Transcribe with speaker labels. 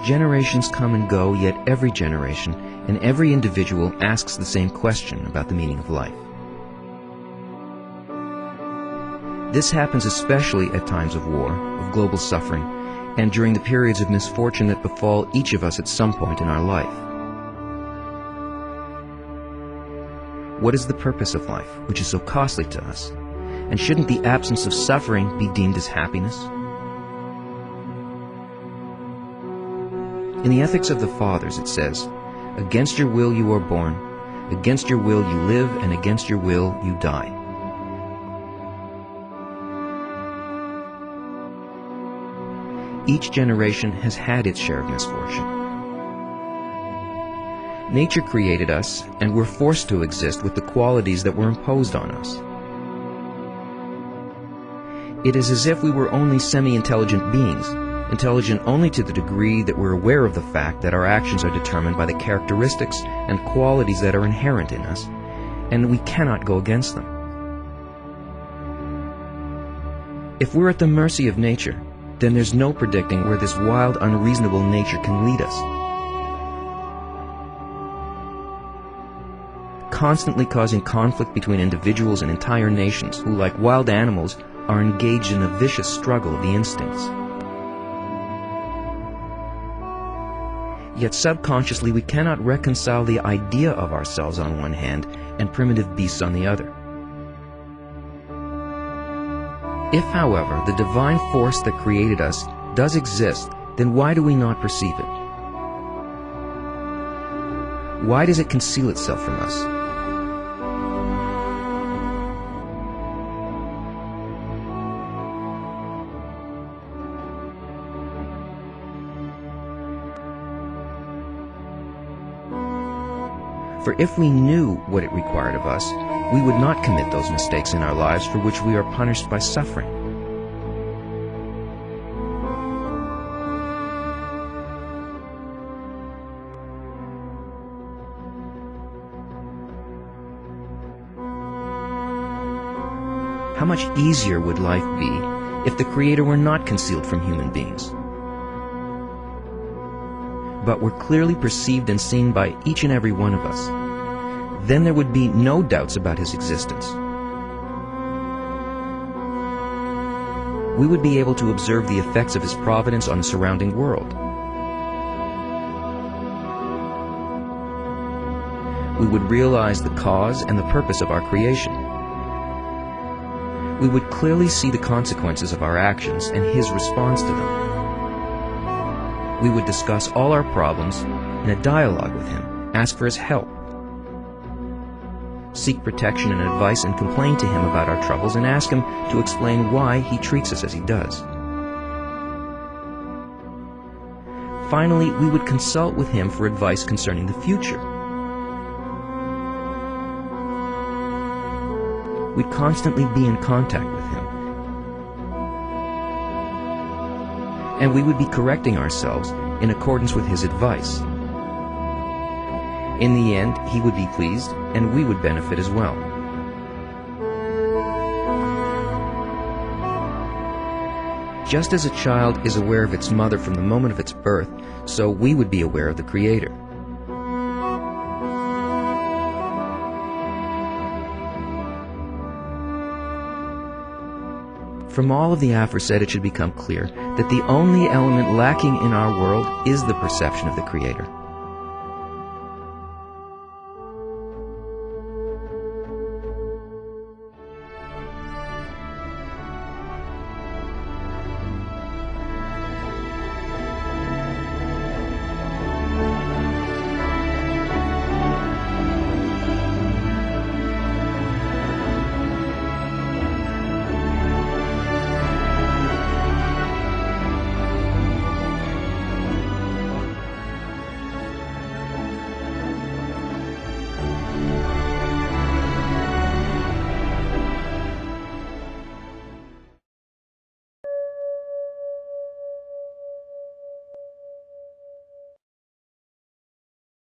Speaker 1: Generations come and go, yet every generation and every individual asks the same question about the meaning of life. This happens especially at times of war, of global suffering, and during the periods of misfortune that befall each of us at some point in our life. What is the purpose of life, which is so costly to us? And shouldn't the absence of suffering be deemed as happiness? In the Ethics of the Fathers it says, "Against your will you are born, against your will you live, and against your will you die." Each generation has had its share of misfortune. Nature created us, and we're forced to exist with the qualities that were imposed on us. It is as if we were only semi-intelligent beings, intelligent only to the degree that we're aware of the fact that our actions are determined by the characteristics and qualities that are inherent in us, and we cannot go against them. If we're at the mercy of nature, then there's no predicting where this wild, unreasonable nature can lead us. Constantly causing conflict between individuals and entire nations who, like wild animals, are engaged in a vicious struggle of the instincts. Yet subconsciously we cannot reconcile the idea of ourselves on one hand and primitive beasts on the other. If, however, the divine force that created us does exist, then why do we not perceive it? Why does it conceal itself from us? For if we knew what it required of us, we would not commit those mistakes in our lives for which we are punished by suffering. How much easier would life be if the Creator were not concealed from human beings, but were clearly perceived and seen by each and every one of us? Then there would be no doubts about His existence. We would be able to observe the effects of His providence on the surrounding world. We would realize the cause and the purpose of our creation. We would clearly see the consequences of our actions and His response to them. We would discuss all our problems in a dialogue with Him, ask for His help, seek protection and advice, and complain to Him about our troubles and ask Him to explain why He treats us as He does. Finally, we would consult with Him for advice concerning the future. We'd constantly be in contact with Him. And we would be correcting ourselves in accordance with His advice. In the end, He would be pleased, and we would benefit as well. Just as a child is aware of its mother from the moment of its birth, so we would be aware of the Creator. From all of the aforesaid, it should become clear that the only element lacking in our world is the perception of the Creator.